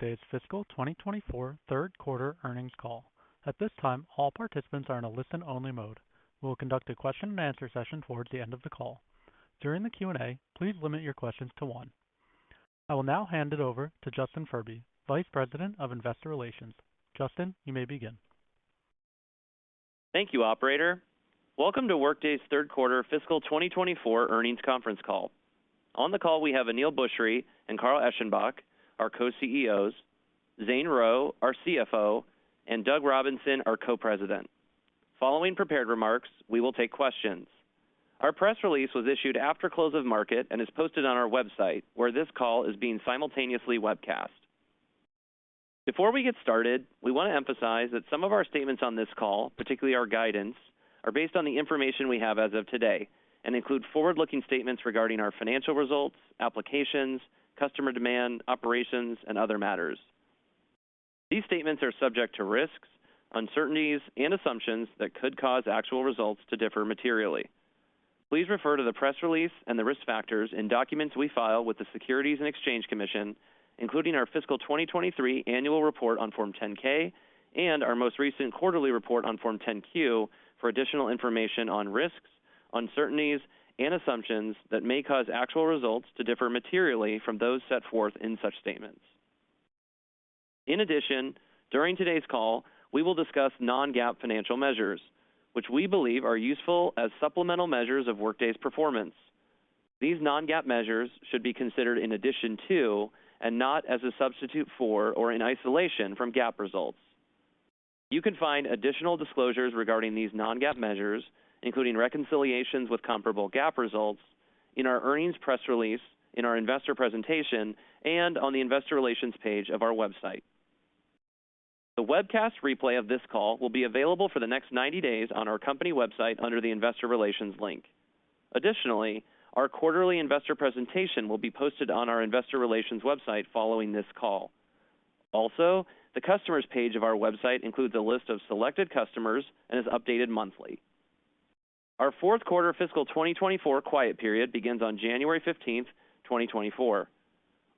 Workday's fiscal 2024 third quarter earnings call. At this time, all participants are in a listen-only mode. We will conduct a question and answer session towards the end of the call. During the Q&A, please limit your questions to one. I will now hand it over to Justin Furby, Vice President of Investor Relations. Justin, you may begin. Thank you, operator. Welcome to Workday's third quarter fiscal 2024 earnings conference call. On the call, we have Aneel Bhusri and Carl Eschenbach, our co-CEOs, Zane Rowe, our CFO, and Doug Robinson, our co-president. Following prepared remarks, we will take questions. Our press release was issued after close of market and is posted on our website, where this call is being simultaneously webcast. Before we get started, we want to emphasize that some of our statements on this call, particularly our guidance, are based on the information we have as of today and include forward-looking statements regarding our financial results, applications, customer demand, operations, and other matters. These statements are subject to risks, uncertainties, and assumptions that could cause actual results to differ materially. Please refer to the press release and the risk factors in documents we file with the Securities and Exchange Commission, including our fiscal 2023 annual report on Form 10-K and our most recent quarterly report on Form 10-Q for additional information on risks, uncertainties, and assumptions that may cause actual results to differ materially from those set forth in such statements. In addition, during today's call, we will discuss non-GAAP financial measures, which we believe are useful as supplemental measures of Workday's performance. These non-GAAP measures should be considered in addition to and not as a substitute for or in isolation from GAAP results. You can find additional disclosures regarding these non-GAAP measures, including reconciliations with comparable GAAP results, in our earnings press release, in our investor presentation, and on the investor relations page of our website. The webcast replay of this call will be available for the next 90 days on our company website under the investor relations link. Additionally, our quarterly investor presentation will be posted on our investor relations website following this call. Also, the customers page of our website includes a list of selected customers and is updated monthly. Our fourth quarter fiscal 2024 quiet period begins on January 15th, 2024.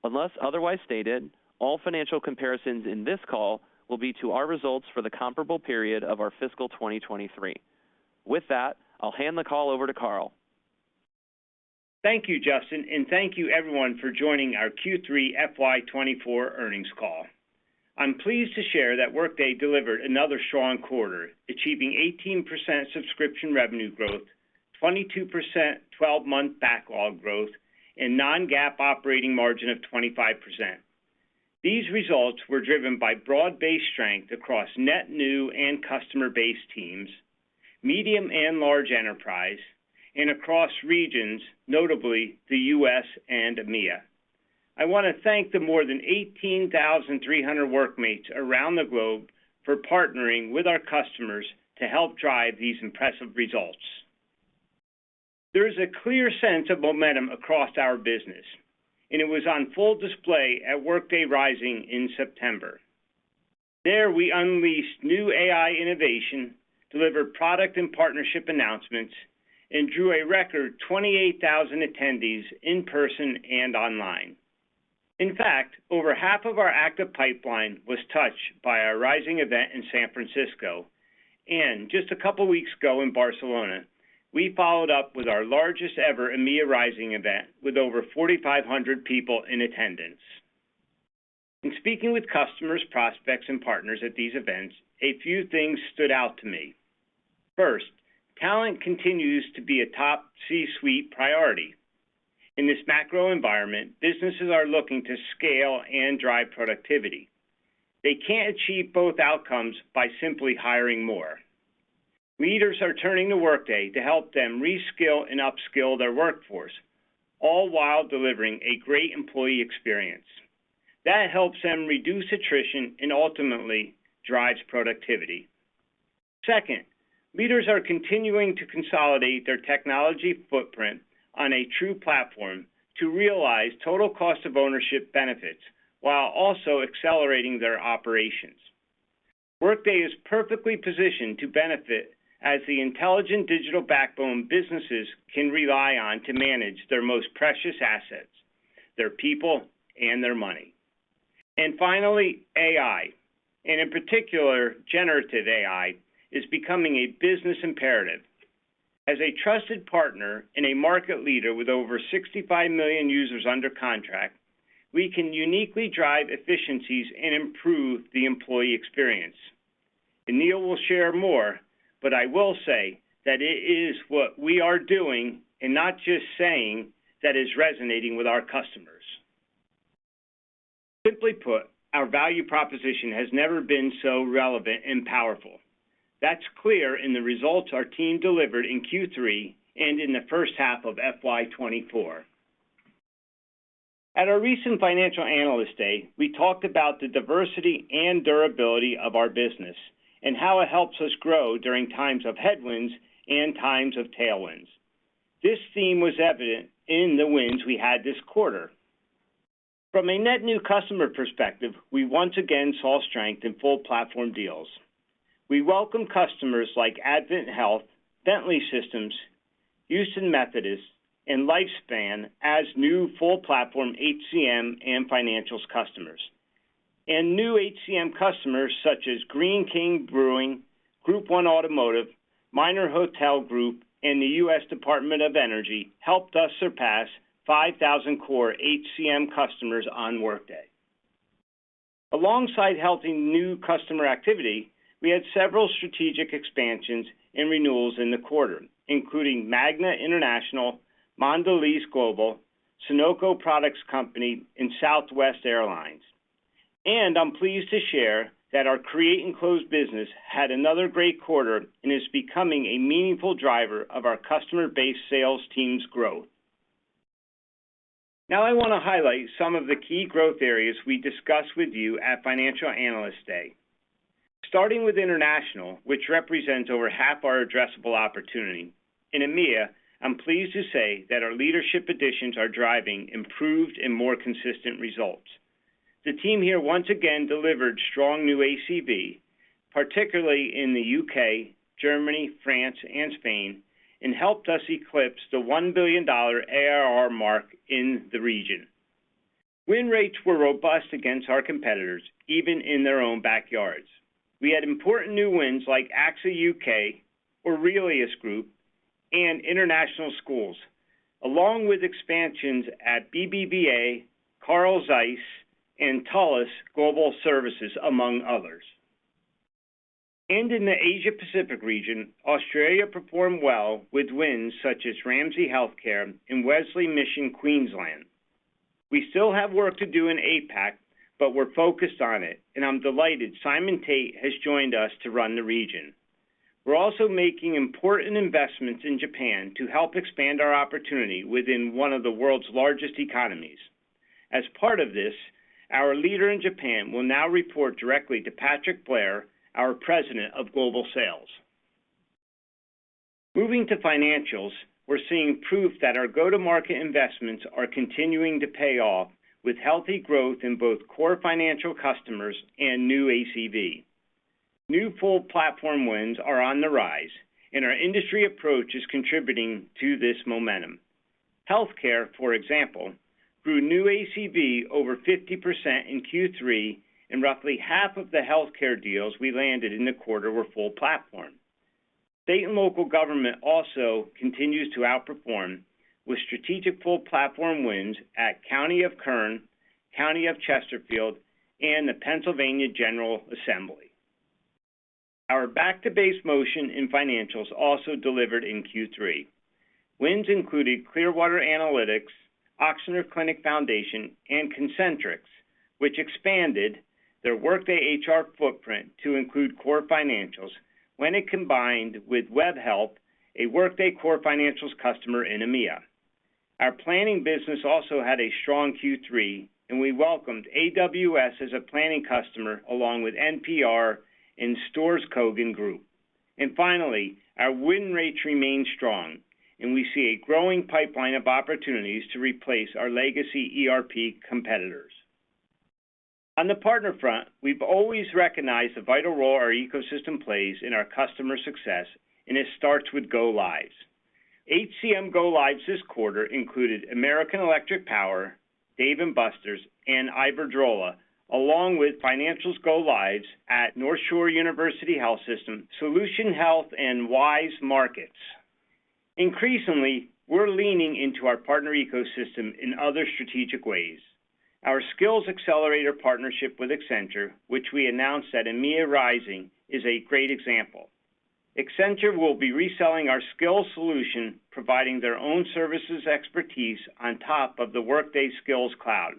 Unless otherwise stated, all financial comparisons in this call will be to our results for the comparable period of our fiscal 2023. With that, I'll hand the call over to Carl. Thank you, Justin, and thank you everyone for joining our Q3 FY24 earnings call. I'm pleased to share that Workday delivered another strong quarter, achieving 18% subscription revenue growth, 22% 12-month backlog growth, and non-GAAP operating margin of 25%. These results were driven by broad-based strength across net new and customer-based teams, medium and large enterprise, and across regions, notably the U.S. and EMEA. I want to thank the more than 18,300 workmates around the globe for partnering with our customers to help drive these impressive results. There is a clear sense of momentum across our business, and it was on full display at Workday Rising in September. There, we unleashed new AI innovation, delivered product and partnership announcements, and drew a record 28,000 attendees in person and online. In fact, over half of our active pipeline was touched by our Rising event in San Francisco, and just a couple weeks ago in Barcelona, we followed up with our largest ever EMEA Rising event with over 4,500 people in attendance. In speaking with customers, prospects, and partners at these events, a few things stood out to me. First, talent continues to be a top C-suite priority. In this macro environment, businesses are looking to scale and drive productivity. They can't achieve both outcomes by simply hiring more. Leaders are turning to Workday to help them reskill and upskill their workforce, all while delivering a great employee experience. That helps them reduce attrition and ultimately drives productivity. Second, leaders are continuing to consolidate their technology footprint on a true platform to realize total cost of ownership benefits while also accelerating their operations. Workday is perfectly positioned to benefit as the intelligent digital backbone businesses can rely on to manage their most precious assets, their people and their money. And finally, AI, and in particular, generative AI, is becoming a business imperative. As a trusted partner and a market leader with over 65 million users under contract, we can uniquely drive efficiencies and improve the employee experience. And Neil will share more, but I will say that it is what we are doing and not just saying that is resonating with our customers. Simply put, our value proposition has never been so relevant and powerful. That's clear in the results our team delivered in Q3 and in the first half of FY24. At our recent Financial Analyst Day, we talked about the diversity and durability of our business and how it helps us grow during times of headwinds and times of tailwinds. This theme was evident in the wins we had this quarter. From a net new customer perspective, we once again saw strength in full platform deals. We welcome customers like Advent Health, Bentley Systems, Houston Methodist, and Lifespan as new full platform HCM and financials customers, and new HCM customers such as Green King Brewing, Group 1 Automotive, Minor Hotel Group, and the U.S. Department of Energy helped us surpass 5,000 core HCM customers on Workday. Alongside healthy new customer activity, we had several strategic expansions and renewals in the quarter, including Magna International, Mondelez Global, Sunoco Products Company, and Southwest Airlines. And I'm pleased to share that our Create and Close business had another great quarter and is becoming a meaningful driver of our customer-based sales team's growth. Now I want to highlight some of the key growth areas we discussed with you at Financial Analyst Day. Starting with international, which represents over half our addressable opportunity. In EMEA, I'm pleased to say that our leadership additions are driving improved and more consistent results. The team here once again delivered strong new ACV, particularly in the UK, Germany, France, and Spain, and helped us eclipse the $1 billion ARR mark in the region. Win rates were robust against our competitors, even in their own backyards. We had important new wins like AXA UK, Aurelius Group, and International Schools, along with expansions at BBVA, Carl Zeiss, and Thales Global Services, among others. And in the Asia-Pacific region, Australia performed well with wins such as Ramsay Health Care and Wesley Mission Queensland. We still have work to do in APAC, but we're focused on it, and I'm delighted Simon Tate has joined us to run the region. We're also making important investments in Japan to help expand our opportunity within one of the world's largest economies. As part of this, our leader in Japan will now report directly to Patrick Blair, our President of Global Sales. Moving to financials, we're seeing proof that our go-to-market investments are continuing to pay off with healthy growth in both core financial customers and new ACV. New full platform wins are on the rise, and our industry approach is contributing to this momentum. Healthcare, for example, grew new ACV over 50% in Q3, and roughly half of the healthcare deals we landed in the quarter were full platform. State and local government also continues to outperform with strategic full platform wins at County of Kern, County of Chesterfield, and the Pennsylvania General Assembly. Our back-to-base motion in financials also delivered in Q3. Wins included Clearwater Analytics, Ochsner Clinic Foundation, and Concentrix, which expanded their Workday HR footprint to include core financials when it combined with WebHelp, a Workday core financials customer in EMEA. Our planning business also had a strong Q3, and we welcomed AWS as a planning customer along with NPR and Stores Kogan Group. And finally, our win rates remain strong, and we see a growing pipeline of opportunities to replace our legacy ERP competitors. On the partner front, we've always recognized the vital role our ecosystem plays in our customer success, and it starts with go-lives. HCM go-lives this quarter included American Electric Power, Dave & Buster's, and Iberdrola, along with financials go lives at North Shore University Health System, Solution Health, and Wise Markets. Increasingly, we're leaning into our partner ecosystem in other strategic ways. Our Skills Accelerator partnership with Accenture, which we announced at EMEA Rising, is a great example. Accenture will be reselling our Skills solution, providing their own services expertise on top of the Workday Skills Cloud.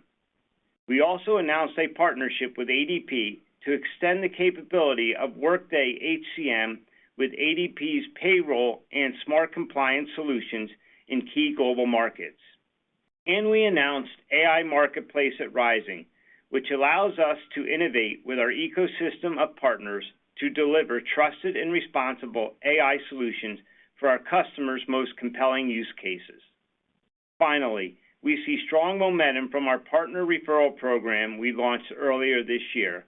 We also announced a partnership with ADP to extend the capability of Workday HCM with ADP's payroll and smart compliance solutions in key global markets. And we announced AI Marketplace at Rising, which allows us to innovate with our ecosystem of partners to deliver trusted and responsible AI solutions for our customers' most compelling use cases. Finally, we see strong momentum from our partner referral program we launched earlier this year.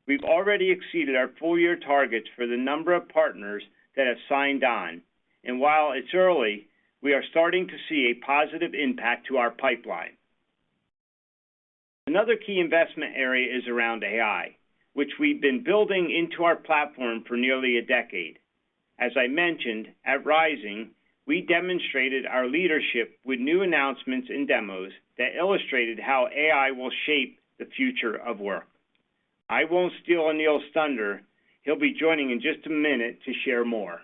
We've already exceeded our full-year targets for the number of partners that have signed on, and while it's early, we are starting to see a positive impact to our pipeline. Another key investment area is around AI, which we've been building into our platform for nearly a decade. As I mentioned, at Rising, we demonstrated our leadership with new announcements and demos that illustrated how AI will shape the future of work. I won't steal Anil's thunder. He'll be joining in just a minute to share more.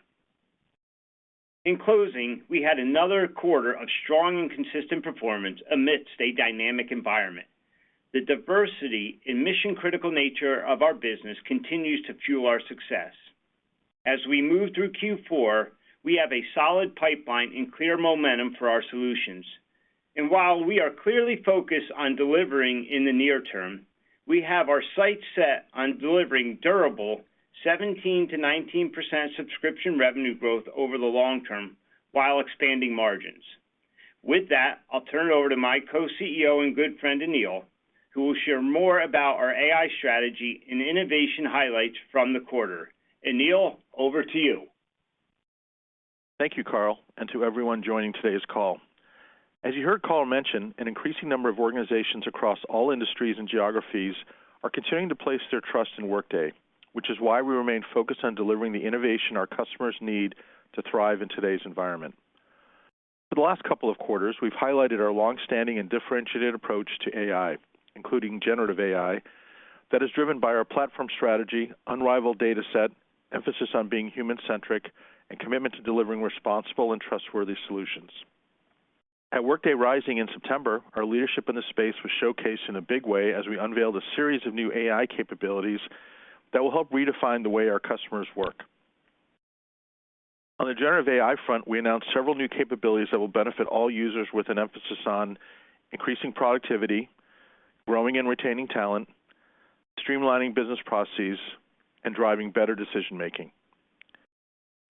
In closing, we had another quarter of strong and consistent performance amidst a dynamic environment. The diversity and mission-critical nature of our business continues to fuel our success. As we move through Q4, we have a solid pipeline and clear momentum for our solutions. And while we are clearly focused on delivering in the near term, we have our sights set on delivering durable 17 to 19% subscription revenue growth over the long term while expanding margins. With that, I'll turn it over to my co-CEO and good friend Anil, who will share more about our AI strategy and innovation highlights from the quarter. Anil, over to you. Thank you, Carl, and to everyone joining today's call. As you heard Carl mention, an increasing number of organizations across all industries and geographies are continuing to place their trust in Workday, which is why we remain focused on delivering the innovation our customers need to thrive in today's environment. For the last couple of quarters, we've highlighted our long-standing and differentiated approach to AI, including generative AI, that is driven by our platform strategy, unrivaled data set, emphasis on being human-centric, and commitment to delivering responsible and trustworthy solutions. At Workday Rising in September, our leadership in this space was showcased in a big way as we unveiled a series of new AI capabilities that will help redefine the way our customers work. On the generative AI front, we announced several new capabilities that will benefit all users with an emphasis on increasing productivity, growing and retaining talent, streamlining business processes, and driving better decision-making.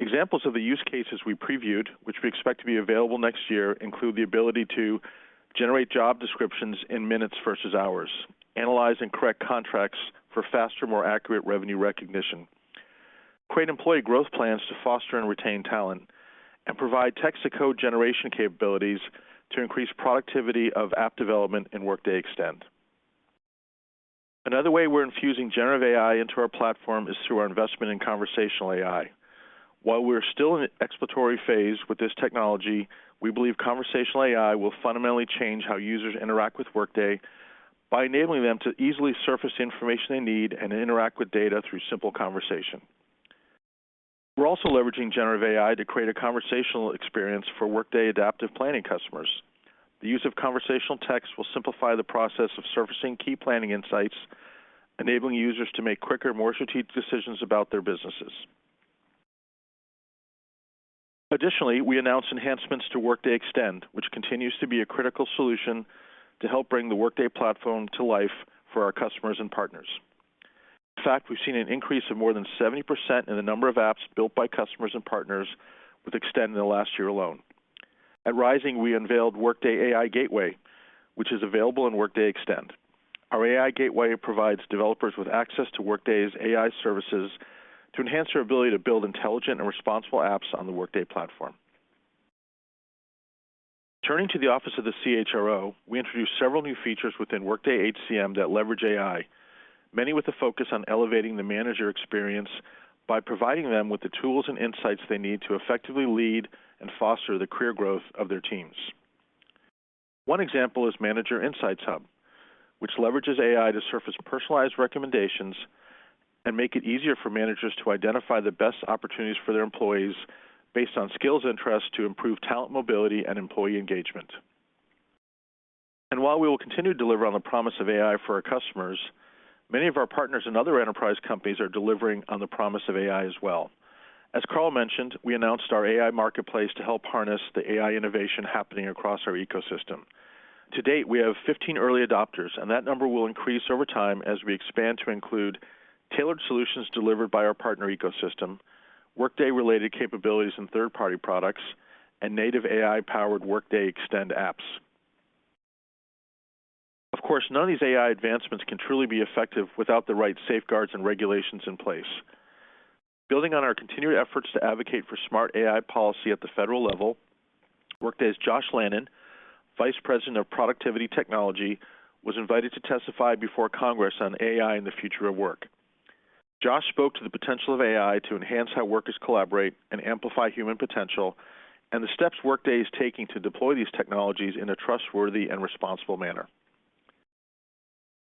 Examples of the use cases we previewed, which we expect to be available next year, include the ability to generate job descriptions in minutes versus hours, analyze and correct contracts for faster, more accurate revenue recognition, create employee growth plans to foster and retain talent, and provide text-to-code generation capabilities to increase productivity of app development in Workday Extend. Another way we're infusing generative AI into our platform is through our investment in conversational AI. While we're still in an exploratory phase with this technology, we believe conversational AI will fundamentally change how users interact with Workday by enabling them to easily surface the information they need and interact with data through simple conversation. We're also leveraging generative AI to create a conversational experience for Workday Adaptive Planning customers. The use of conversational text will simplify the process of surfacing key planning insights, enabling users to make quicker, more strategic decisions about their businesses. Additionally, we announced enhancements to Workday Extend, which continues to be a critical solution to help bring the Workday platform to life for our customers and partners. In fact, we've seen an increase of more than 70% in the number of apps built by customers and partners with Extend in the last year alone. At Rising, we unveiled Workday AI Gateway, which is available in Workday Extend. Our AI Gateway provides developers with access to Workday's AI services to enhance their ability to build intelligent and responsible apps on the Workday platform. Turning to the Office of the CHRO, we introduced several new features within Workday HCM that leverage AI, many with a focus on elevating the manager experience by providing them with the tools and insights they need to effectively lead and foster the career growth of their teams. One example is Manager Insights Hub, which leverages AI to surface personalized recommendations and make it easier for managers to identify the best opportunities for their employees based on skills interests to improve talent mobility and employee engagement. And while we will continue to deliver on the promise of AI for our customers, many of our partners and other enterprise companies are delivering on the promise of AI as well. As Carl mentioned, we announced our AI marketplace to help harness the AI innovation happening across our ecosystem. To date, we have 15 early adopters, and that number will increase over time as we expand to include tailored solutions delivered by our partner ecosystem, Workday-related capabilities and third-party products, and native AI-powered Workday Extend apps. Of course, none of these AI advancements can truly be effective without the right safeguards and regulations in place. Building on our continued efforts to advocate for smart AI policy at the federal level, Workday's Josh Lannon, Vice President of Productivity Technology, was invited to testify before Congress on AI and the future of work. Josh spoke to the potential of AI to enhance how workers collaborate and amplify human potential, and the steps Workday is taking to deploy these technologies in a trustworthy and responsible manner.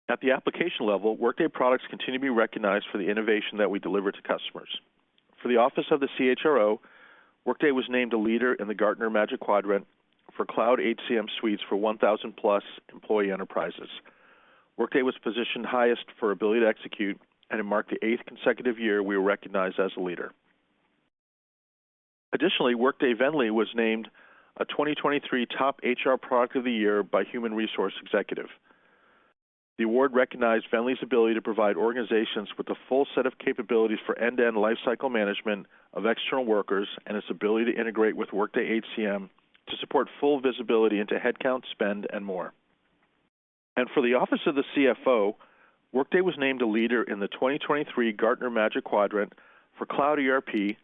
At the application level, Workday products continue to be recognized for the innovation that we deliver to customers. For the Office of the CHRO, Workday was named a leader in the Gartner Magic Quadrant for Cloud HCM Suites for 1,000-plus employee enterprises. Workday was positioned highest for ability to execute, and it marked the 8th consecutive year we were recognized as a leader. Additionally, Workday Venly was named a 2023 Top HR Product of the Year by Human Resource Executive. The award recognized Venly's ability to provide organizations with a full set of capabilities for end-to-end lifecycle management of external workers and its ability to integrate with Workday HCM to support full visibility into headcount, spend, and more. And for the Office of the CFO, Workday was named a leader in the 2023 Gartner Magic Quadrant for Cloud ERP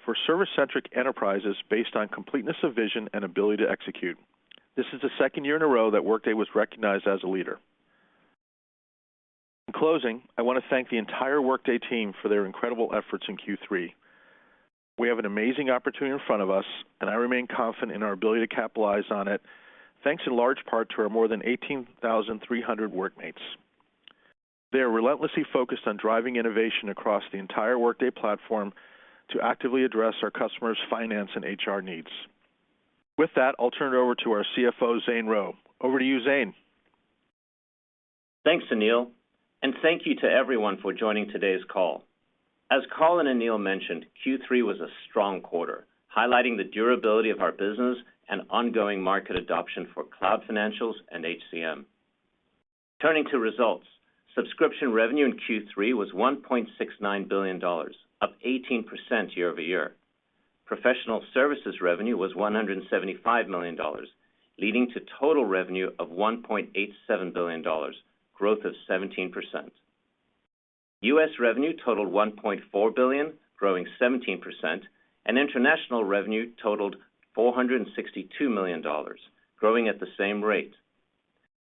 for service-centric enterprises based on completeness of vision and ability to execute. This is the second year in a row that Workday was recognized as a leader. In closing, I want to thank the entire Workday team for their incredible efforts in Q3. We have an amazing opportunity in front of us, and I remain confident in our ability to capitalize on it, thanks in large part to our more than 18,300 workmates. They are relentlessly focused on driving innovation across the entire Workday platform to actively address our customers' finance and HR needs. With that, I'll turn it over to our CFO, Zane Rowe. Over to you, Zane. Thanks, Aneel, and thank you to everyone for joining today's call. As Carl and Aneel mentioned, Q3 was a strong quarter, highlighting the durability of our business and ongoing market adoption for cloud financials and HCM. Turning to results, subscription revenue in Q3 was $1.69 billion, up 18% year over year. Professional services revenue was $175 million, leading to total revenue of $1.87 billion, growth of 17%. U.S. revenue totaled $1.4 billion, growing 17%, and international revenue totaled $462 million, growing at the same rate.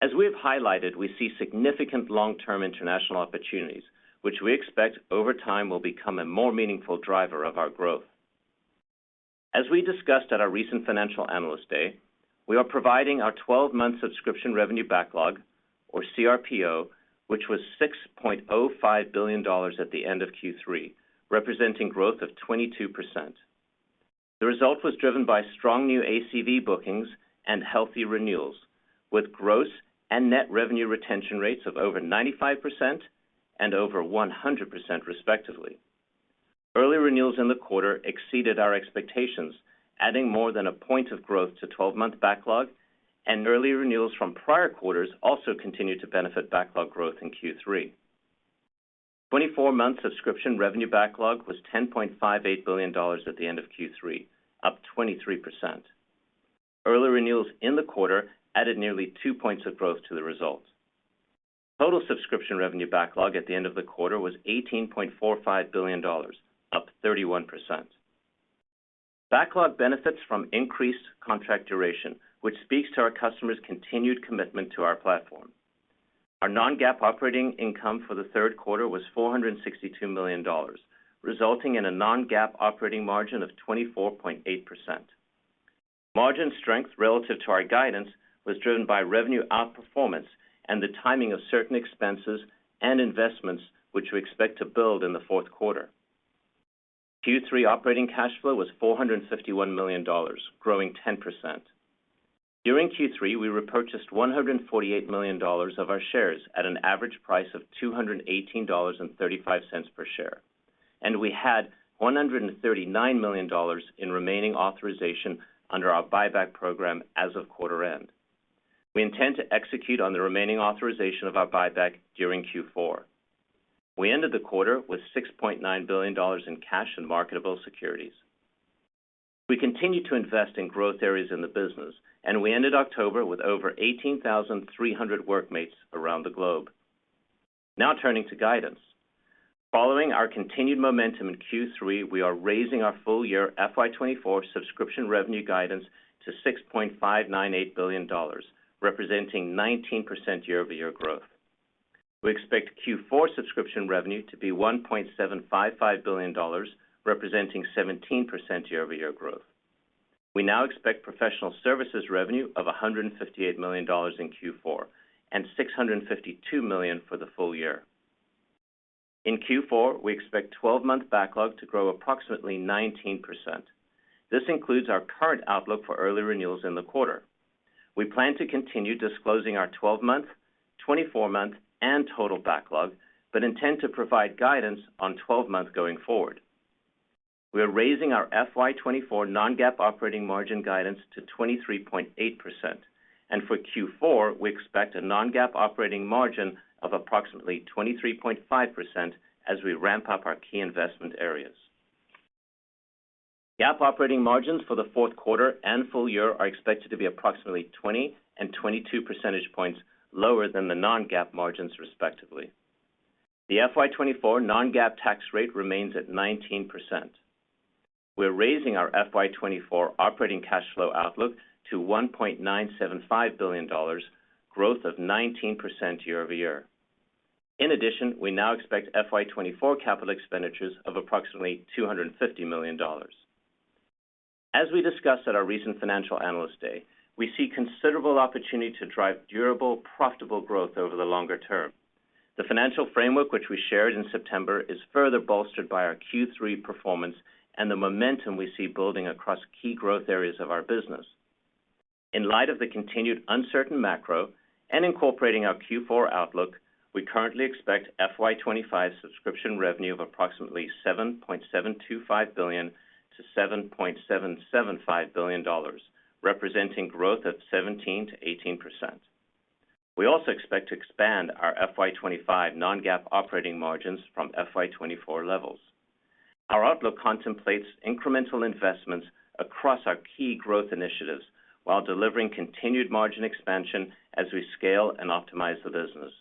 As we have highlighted, we see significant long-term international opportunities, which we expect over time will become a more meaningful driver of our growth. As we discussed at our recent Financial Analyst Day, we are providing our 12-month subscription revenue backlog, or CRPO, which was $6.05 billion at the end of Q3, representing growth of 22%. The result was driven by strong new ACV bookings and healthy renewals, with gross and net revenue retention rates of over 95% and over 100% respectively. Early renewals in the quarter exceeded our expectations, adding more than a point of growth to 12-month backlog, and early renewals from prior quarters also continued to benefit backlog growth in Q3. 24-month subscription revenue backlog was $10.58 billion at the end of Q3, up 23%. Early renewals in the quarter added nearly 2 points of growth to the result. Total subscription revenue backlog at the end of the quarter was $18.45 billion, up 31%. Backlog benefits from increased contract duration, which speaks to our customers' continued commitment to our platform. Our non-GAAP operating income for the third quarter was $462 million, resulting in a non-GAAP operating margin of 24.8%. Margin strength relative to our guidance was driven by revenue outperformance and the timing of certain expenses and investments which we expect to build in the fourth quarter. Q3 operating cash flow was $451 million, growing 10%. During Q3, we repurchased $148 million of our shares at an average price of $218.35 per share, and we had $139 million in remaining authorization under our buyback program as of quarter end. We intend to execute on the remaining authorization of our buyback during Q4. We ended the quarter with $6.9 billion in cash and marketable securities. We continue to invest in growth areas in the business, and we ended October with over 18,300 workmates around the globe. Now turning to guidance. Following our continued momentum in Q3, we are raising our full-year FY24 subscription revenue guidance to $6.598 billion, representing 19% year-over-year growth. We expect Q4 subscription revenue to be $1.755 billion, representing 17% year-over-year growth. We now expect professional services revenue of $158 million in Q4 and $652 million for the full year. In Q4, we expect 12-month backlog to grow approximately 19%. This includes our current outlook for early renewals in the quarter. We plan to continue disclosing our 12-month, 24-month, and total backlog, but intend to provide guidance on 12-month going forward. We are raising our FY24 non-GAAP operating margin guidance to 23.8%, and for Q4, we expect a non-GAAP operating margin of approximately 23.5% as we ramp up our key investment areas. GAAP operating margins for the fourth quarter and full year are expected to be approximately 20 and 22 percentage points lower than the non-GAAP margins, respectively. The FY24 non-GAAP tax rate remains at 19%. We're raising our FY24 operating cash flow outlook to $1.975 billion, growth of 19% year-over-year. In addition, we now expect FY24 capital expenditures of approximately $250 million. As we discussed at our recent Financial Analyst Day, we see considerable opportunity to drive durable, profitable growth over the longer term. The financial framework which we shared in September is further bolstered by our Q3 performance and the momentum we see building across key growth areas of our business. In light of the continued uncertain macro and incorporating our Q4 outlook, we currently expect FY25 subscription revenue of approximately $7.725 billion to $7.775 billion, representing growth of 17 to 18%. We also expect to expand our FY25 non-GAAP operating margins from FY24 levels. Our outlook contemplates incremental investments across our key growth initiatives while delivering continued margin expansion as we scale and optimize the business.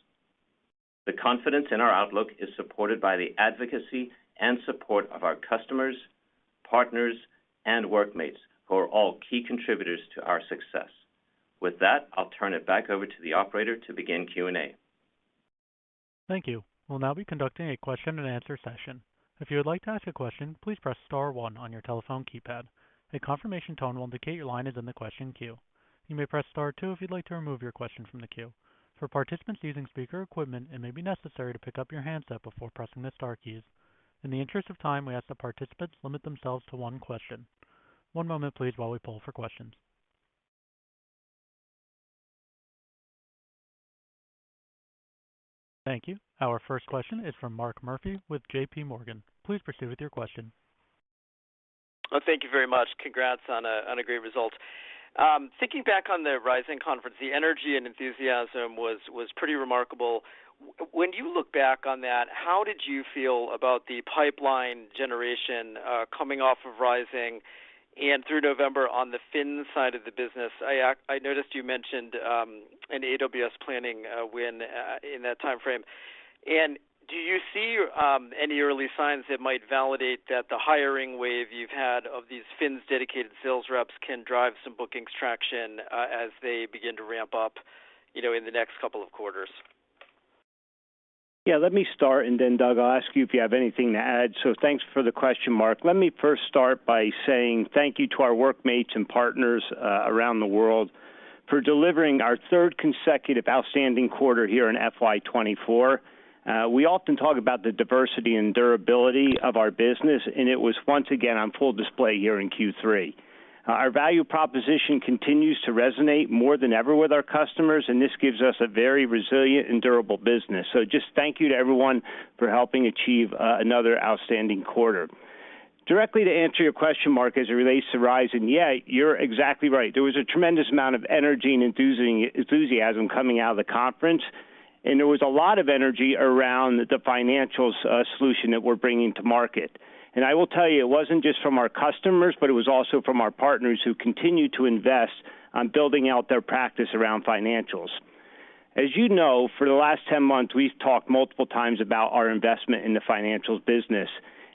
The confidence in our outlook is supported by the advocacy and support of our customers, partners, and workmates, who are all key contributors to our success. With that, I'll turn it back over to the operator to begin Q&A. Thank you. We'll now be conducting a question-and-answer session. If you would like to ask a question, please press star 1 on your telephone keypad. A confirmation tone will indicate your line is in the question queue. You may press star 2 if you'd like to remove your question from the queue. For participants using speaker equipment, it may be necessary to pick up your handset before pressing the star keys. In the interest of time, we ask that participants limit themselves to one question. One moment, please, while we poll for questions. Thank you. Our first question is from Mark Murphy with J.P. Morgan. Please proceed with your question. Well, thank you very much. Congrats on a great result. Thinking back on the Rising conference, the energy and enthusiasm was pretty remarkable. When you look back on that, how did you feel about the pipeline generation coming off of Rising and through November on the Fin side of the business? I noticed you mentioned an AWS planning win in that time frame. And Do you see any early signs that might validate that the hiring wave you've had of these Fins dedicated sales reps can drive some bookings traction as they begin to ramp up, in the next couple of quarters? Yeah, let me start, and then, Doug, I'll ask you if you have anything to add. So thanks for the question, Mark. Let me first start by saying thank you to our workmates and partners around the world for delivering our third consecutive outstanding quarter here in FY24. We often talk about the diversity and durability of our business, and it was once again on full display here in Q3. Our value proposition continues to resonate more than ever with our customers, and this gives us a very resilient and durable business. So just thank you to everyone for helping achieve another outstanding quarter. Directly to answer your question, Mark, as it relates to Ryzen, yeah, you're exactly right. There was a tremendous amount of energy and enthusiasm coming out of the conference, and there was a lot of energy around the financials solution that we're bringing to market. And I will tell you, it wasn't just from our customers, but it was also from our partners who continue to invest on building out their practice around financials. As you know, for the last 10 months, we've talked multiple times about our investment in the financials business.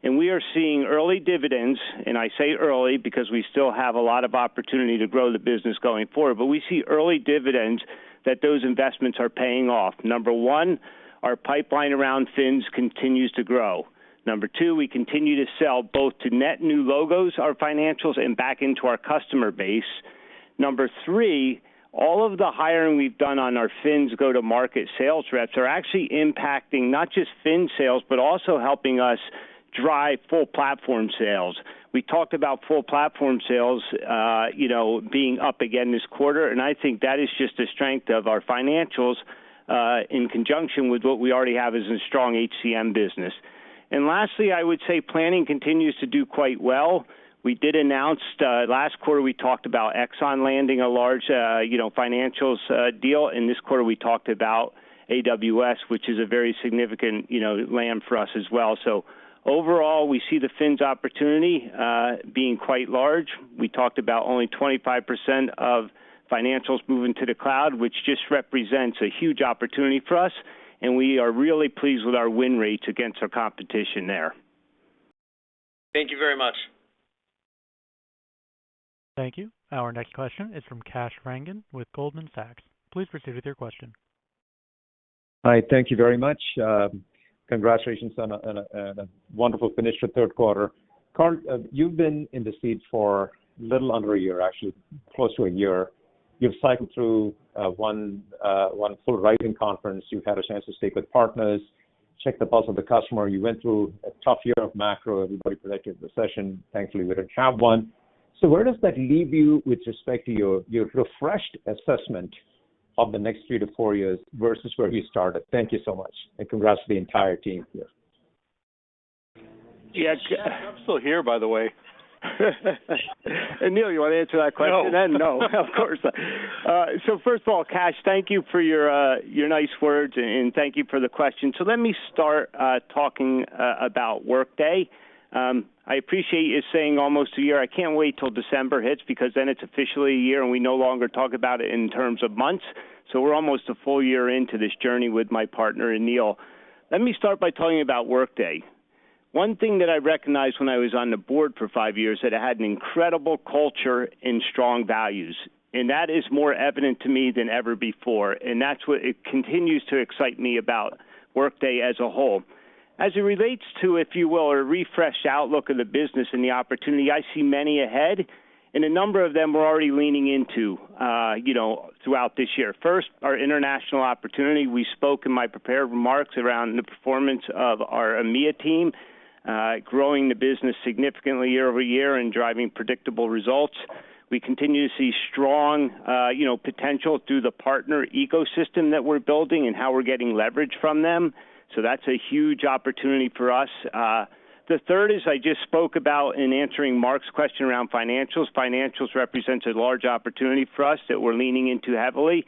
And we are seeing early dividends, and I say early because we still have a lot of opportunity to grow the business going forward, but we see early dividends that those investments are paying off. Number one, our pipeline around Fins continues to grow. Number two, we continue to sell both to net new logos, our financials, and back into our customer base. Number three, all of the hiring we've done on our Fins go-to-market sales reps are actually impacting not just Fin sales, but also helping us drive full platform sales. We talked about full platform sales, being up again this quarter, and I think that is just a strength of our financials in conjunction with what we already have as a strong HCM business. And lastly, I would say planning continues to do quite well. We did announce last quarter we talked about Exxon landing a large, financials deal, and this quarter we talked about AWS, which is a very significant, land for us as well. So overall, we see the Fins opportunity being quite large. We talked about only 25% of financials moving to the cloud, which just represents a huge opportunity for us, and we are really pleased with our win rates against our competition there. Thank you very much. Thank you. Our next question is from Kash Rangan with Goldman Sachs. Please proceed with your question. Hi, thank you very much. Congratulations on a wonderful finish for third quarter. Carl, you've been in the seat for a little under a year, actually close to a year. You've cycled through one full Rising conference. You've had a chance to speak with partners, check the pulse of the customer. You went through a tough year of macro. Everybody predicted recession. Thankfully, we didn't have one. So where does that leave you with respect to your refreshed assessment of the next 3 to 4 years versus where you started? Thank you so much, and congrats to the entire team here. Yeah, I'm still here, by the way. And Neil, you want to answer that question? No. No, of course. So first of all, Kash, thank you for your nice words, and thank you for the question. So let me start talking about Workday. I appreciate you saying almost a year. I can't wait till December hits because then it's officially a year and we no longer talk about it in terms of months. So we're almost a full year into this journey with my partner, Neil. Let me start by telling you about Workday. One thing that I recognized when I was on the board for 5 years that it had an incredible culture and strong values. And that is more evident to me than ever before. And that's what it continues to excite me about Workday as a whole. As it relates to, if you will, a refreshed outlook of the business and the opportunity, I see many ahead, and a number of them we're already leaning into, throughout this year. First, our international opportunity. We spoke in my prepared remarks around the performance of our EMEA team, growing the business significantly year over year and driving predictable results. We continue to see strong, potential through the partner ecosystem that we're building and how we're getting leverage from them. So that's a huge opportunity for us. The third is I just spoke about in answering Mark's question around financials. Financials represents a large opportunity for us that we're leaning into heavily.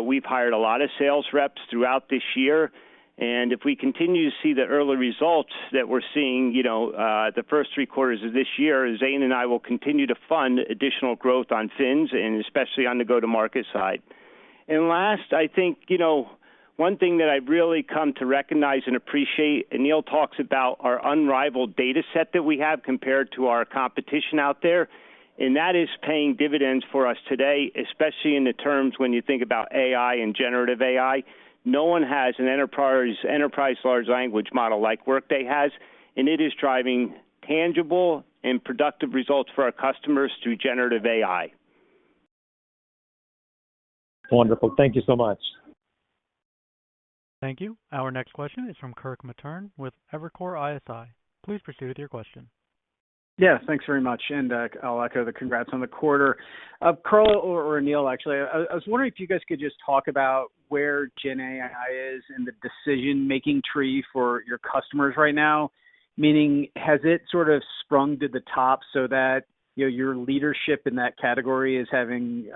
We've hired a lot of sales reps throughout this year. And if we continue to see the early results that we're seeing, the first 3 quarters of this year, Zane and I will continue to fund additional growth on Fins and especially on the go-to-market side. And last, I think, one thing that I've really come to recognize and appreciate, and Neil talks about our unrivaled data set that we have compared to our competition out there, and that is paying dividends for us today, especially in the terms when you think about AI and generative AI. No one has an enterprise large language model like Workday has, and it is driving tangible and productive results for our customers through generative AI. Wonderful. Thank you so much. Thank you. Our next question is from Kirk Materne with Evercore ISI. Please proceed with your question. Yeah, thanks very much, and I'll echo the congrats on the quarter. Carl or Neil, actually, I was wondering if you guys could just talk about where Gen AI is in the decision-making tree for your customers right now, meaning has it sort of sprung to the top so that your leadership in that category is having,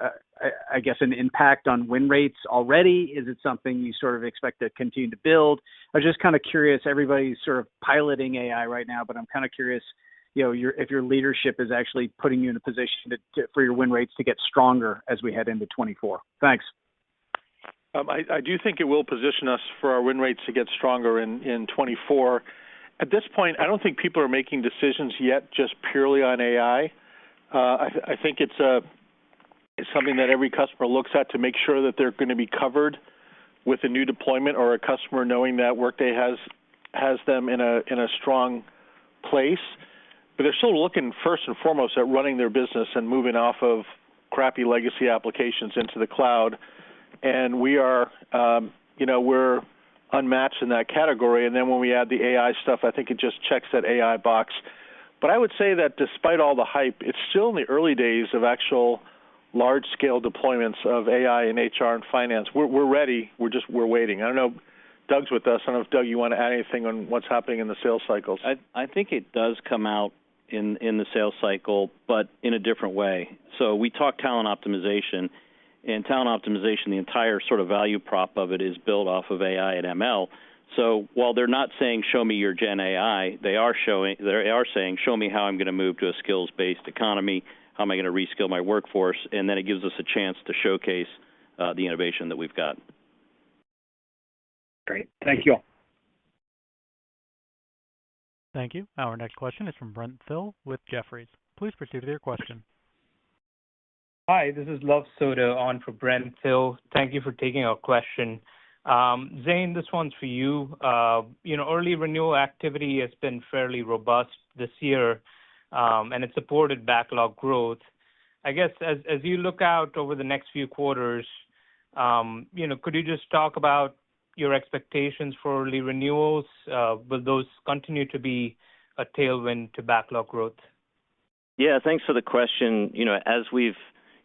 I guess, an impact on win rates already? Is it something you sort of expect to continue to build? I was just kind of curious. Everybody's sort of piloting AI right now, but I'm kind of curious, if your leadership is actually putting you in a position for your win rates to get stronger as we head into 24. Thanks. I do think it will position us for our win rates to get stronger in 24. At this point, I don't think people are making decisions yet just purely on AI. I think it's something that every customer looks at to make sure that they're going to be covered with a new deployment, or a customer knowing that Workday has them in a strong place. But they're still looking first and foremost at running their business and moving off of crappy legacy applications into the cloud. And we are, we're unmatched in that category. And then when we add the AI stuff, I think it just checks that AI box. But I would say that despite all the hype, it's still in the early days of actual large-scale deployments of AI in HR and finance. We're ready. We're waiting. I don't know. Doug's with us. I don't know if, Doug, you want to add anything on what's happening in the sales cycles. I think it does come out in the sales cycle, but in a different way. So we talk talent optimization. In talent optimization, the entire sort of value prop of it is built off of AI and ML. So while they're not saying, show me your Gen AI, they are saying, show me how I'm going to move to a skills-based economy, how am I going to reskill my workforce, and then it gives us a chance to showcase the innovation that we've got. Great. Thank you all. Thank you. Our next question is from Brent Thill with Jefferies. Please proceed with your question. Hi, this is Luv Sodha on for Brent Thill. Thank you for taking our question. Zane, this one's for you. Early renewal activity has been fairly robust this year, and it supported backlog growth. I guess as you look out over the next few quarters, could you just talk about your expectations for early renewals? Will those continue to be a tailwind to backlog growth? Yeah, thanks for the question. As we've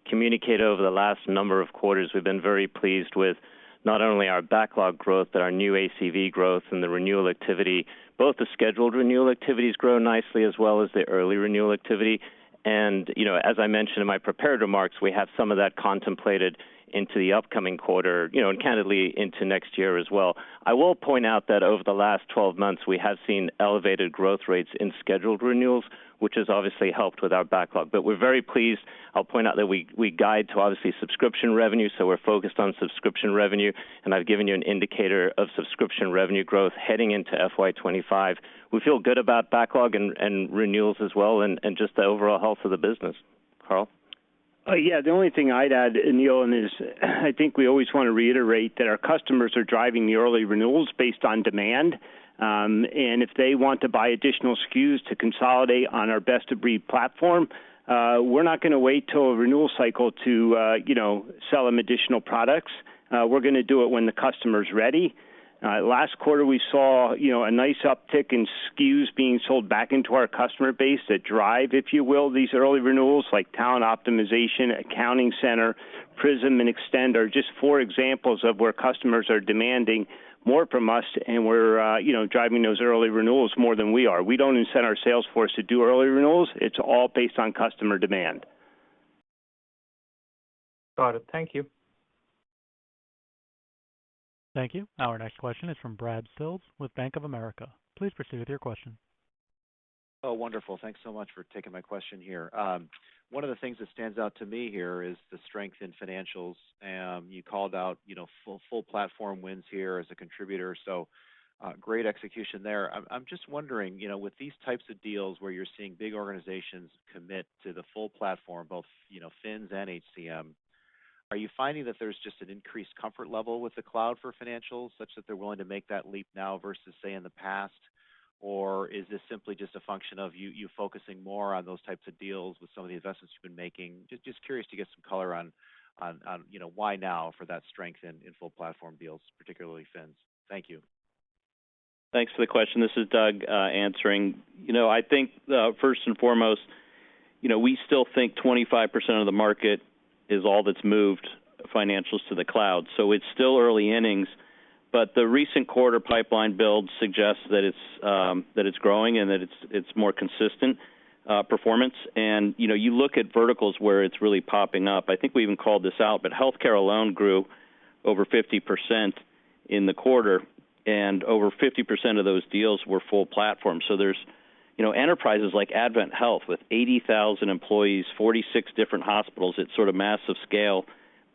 communicated over the last number of quarters, we've been very pleased with not only our backlog growth, but our new ACV growth and the renewal activity. Both the scheduled renewal activities grow nicely as well as the early renewal activity. And, as I mentioned in my prepared remarks, we have some of that contemplated into the upcoming quarter, and candidly into next year as well. I will point out that over the last 12 months, we have seen elevated growth rates in scheduled renewals, which has obviously helped with our backlog. But we're very pleased. I'll point out that we guide to obviously subscription revenue, so we're focused on subscription revenue, and I've given you an indicator of subscription revenue growth heading into FY25. We feel good about backlog and renewals as well, and just the overall health of the business. Carl? Yeah, the only thing I'd add, Neil, is I think we always want to reiterate that our customers are driving the early renewals based on demand. And if they want to buy additional SKUs to consolidate on our best-of-breed platform, we're not going to wait till a renewal cycle to, sell them additional products. We're going to do it when the customer's ready. Last quarter, we saw, a nice uptick in SKUs being sold back into our customer base that drive, if you will, these early renewals like Talent Optimization, Accounting Center, Prism, and Extend are just 4 examples of where customers are demanding more from us, and we're, driving those early renewals more than we are. We don't incent our sales force to do early renewals. It's all based on customer demand. Got it. Thank you. Thank you. Our next question is from Brad Sills with Bank of America. Please proceed with your question. Oh, wonderful. Thanks so much for taking my question here. One of the things that stands out to me here is the strength in financials. You called out, full platform wins here as a contributor. So great execution there. I'm just wondering, with these types of deals where you're seeing big organizations commit to the full platform, both, FINS and HCM, are you finding that there's just an increased comfort level with the cloud for financials such that they're willing to make that leap now versus, say, in the past? Or is this simply just a function of you focusing more on those types of deals with some of the investments you've been making? Just curious to get some color on why now for that strength in full platform deals, particularly FINS. Thank you. Thanks for the question. This is Doug answering. I think first and foremost, we still think 25% of the market is all that's moved financials to the cloud. So it's still early innings. But the recent quarter pipeline build suggests that it's growing and that it's more consistent performance. And you look at verticals where it's really popping up. I think we even called this out, but healthcare alone grew over 50% in the quarter, and over 50% of those deals were full platform. So there's enterprises like Advent Health with 80,000 employees, 46 different hospitals at sort of massive scale,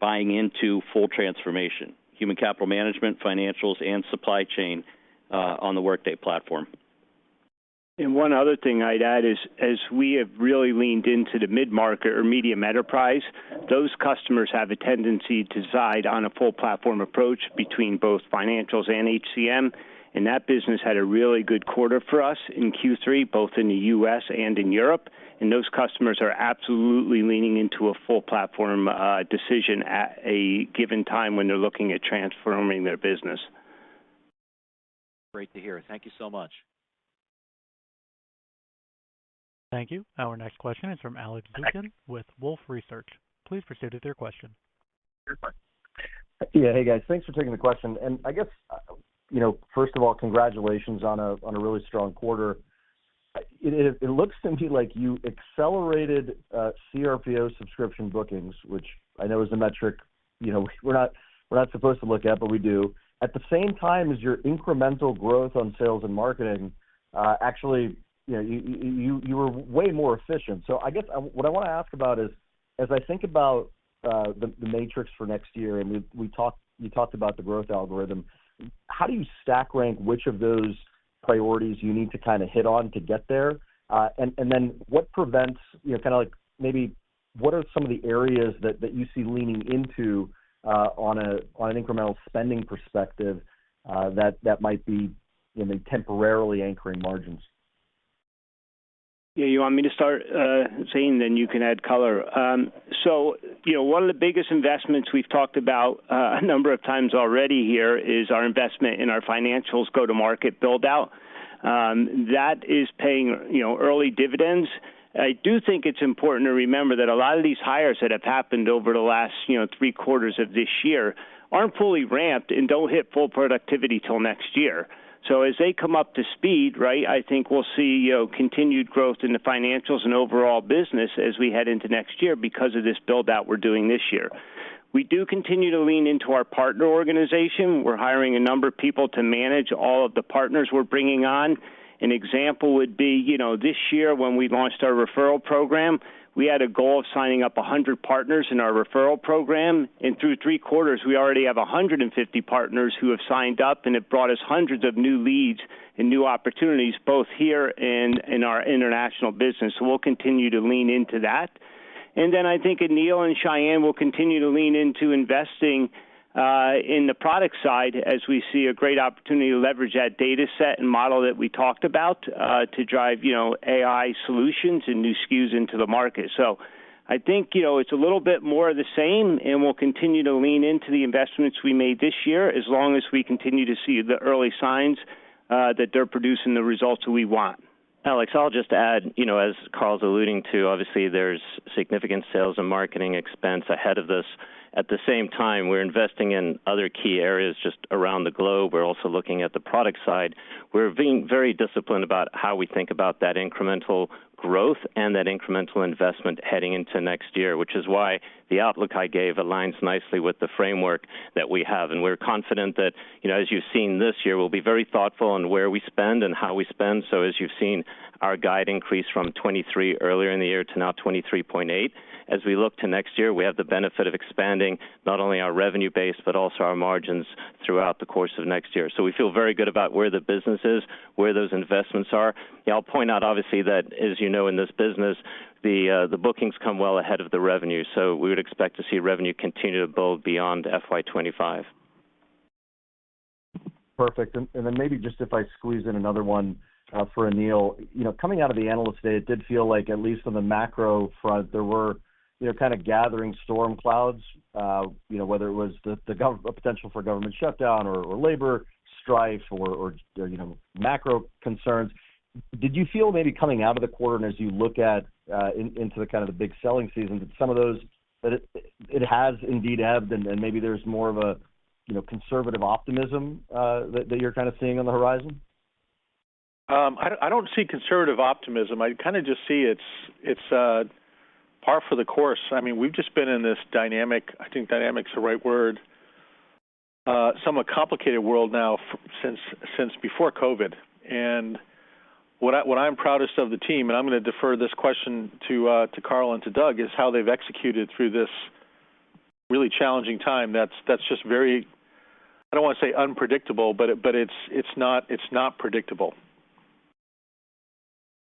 buying into full transformation. Human capital management, financials, and supply chain on the Workday platform. And one other thing I'd add is, as we have really leaned into the mid-market or medium enterprise, those customers have a tendency to decide on a full platform approach between both financials and HCM, and that business had a really good quarter for us in Q3, both in the U.S. and in Europe. And those customers are absolutely leaning into a full platform decision at a given time when they're looking at transforming their business. Great to hear. Thank you so much. Thank you. Our next question is from Alex Zukin with Wolfe Research. Please proceed with your question. Yeah, hey guys, thanks for taking the question. And I guess, first of all, congratulations on a really strong quarter. It looks to me like you accelerated CRPO subscription bookings, which I know is a metric we're not supposed to look at, but we do. At the same time as your incremental growth on sales and marketing, actually, you were way more efficient. So I guess what I want to ask about is, as I think about the matrix for next year, and you talked about the growth algorithm, how do you stack rank which of those priorities you need to kind of hit on to get there? And then what prevents, kind of like maybe what are some of the areas that you see leaning into on an incremental spending perspective that might be temporarily anchoring margins? Yeah, you want me to start, Zane, then you can add color. So, one of the biggest investments we've talked about a number of times already here is our investment in our financials go-to-market build-out. That is paying, early dividends. I do think it's important to remember that a lot of these hires that have happened over the last, 3 quarters of this year aren't fully ramped and don't hit full productivity till next year. So as they come up to speed, right, I think we'll see, continued growth in the financials and overall business as we head into next year because of this build-out we're doing this year. We do continue to lean into our partner organization. We're hiring a number of people to manage all of the partners we're bringing on. An example would be, this year when we launched our referral program, we had a goal of signing up 100 partners in our referral program, and through 3 quarters, we already have 150 partners who have signed up and have brought us hundreds of new leads and new opportunities, both here and in our international business. So we'll continue to lean into that. And then I think Aneel and Cheyenne will continue to lean into investing in the product side as we see a great opportunity to leverage that data set and model that we talked about to drive, AI solutions and new SKUs into the market. So I think, it's a little bit more of the same, and we'll continue to lean into the investments we made this year as long as we continue to see the early signs that they're producing the results that we want. Alex, I'll just add, as Carl's alluding to, obviously there's significant sales and marketing expense ahead of this. At the same time, we're investing in other key areas just around the globe. We're also looking at the product side. We're being very disciplined about how we think about that incremental growth and that incremental investment heading into next year, which is why the outlook I gave aligns nicely with the framework that we have. And we're confident that, as you've seen this year, we'll be very thoughtful on where we spend and how we spend. So as you've seen, our guide increase from 23 earlier in the year to now 23.8. As we look to next year, we have the benefit of expanding not only our revenue base, but also our margins throughout the course of next year. So we feel very good about where the business is, where those investments are. I'll point out, obviously, that, as you know, in this business, the bookings come well ahead of the revenue. So we would expect to see revenue continue to build beyond FY25. Perfect. And then maybe just if I squeeze in another one for Aneel, coming out of the Analyst Day, it did feel like, at least on the macro front, there were kind of gathering storm clouds, whether it was the potential for government shutdown or labor strife or macro concerns. Did you feel maybe coming out of the quarter, and as you look at into the kind of the big selling season, that some of those, that it has indeed ebbed, and maybe there's more of a conservative optimism that you're kind of seeing on the horizon? I don't see conservative optimism. I kind of just see it's par for the course. I mean, we've just been in this dynamic, I think dynamic's the right word, somewhat complicated world now since before COVID. And what I'm proudest of the team, and I'm going to defer this question to Carl and to Doug, is how they've executed through this really challenging time. That's just very, I don't want to say unpredictable, but it's not predictable.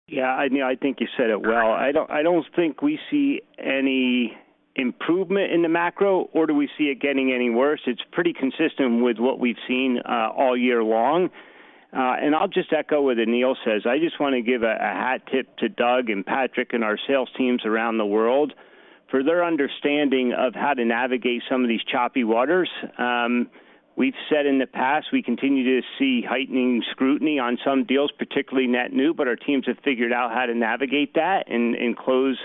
Yeah, I think you said it well. I don't think we see any improvement in the macro, or do we see it getting any worse? It's pretty consistent with what we've seen all year long. And I'll just echo what Aneel says. I just want to give a hat tip to Doug and Patrick and our sales teams around the world for their understanding of how to navigate some of these choppy waters. We've said in the past we continue to see heightening scrutiny on some deals, particularly net new, but our teams have figured out how to navigate that and close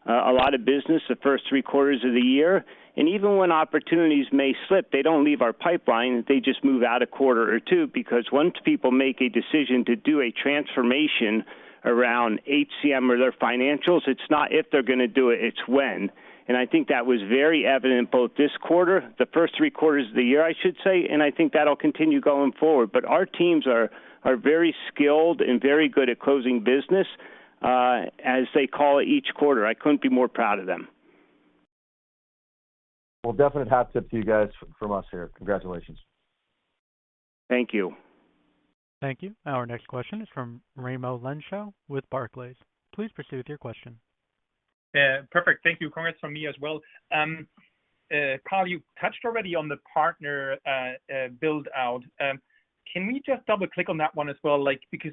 a lot of business the first 3 quarters of the year. And even when opportunities may slip, they don't leave our pipeline. They just move out a quarter or two, because once people make a decision to do a transformation around HCM or their financials, it's not if they're going to do it, it's when. And I think that was very evident both this quarter, the first 3 quarters of the year, I should say, and I think that'll continue going forward. But our teams are very skilled and very good at closing business, as they call it each quarter. I couldn't be more proud of them. Well, definite hat tip to you guys from us here. Congratulations. Thank you. Thank you. Our next question is from Raimo Lenschow with Barclays. Please proceed with your question. Perfect. Thank you. Congrats from me as well. Carl, you touched already on the partner build out. Can we just double click on that one as well? Because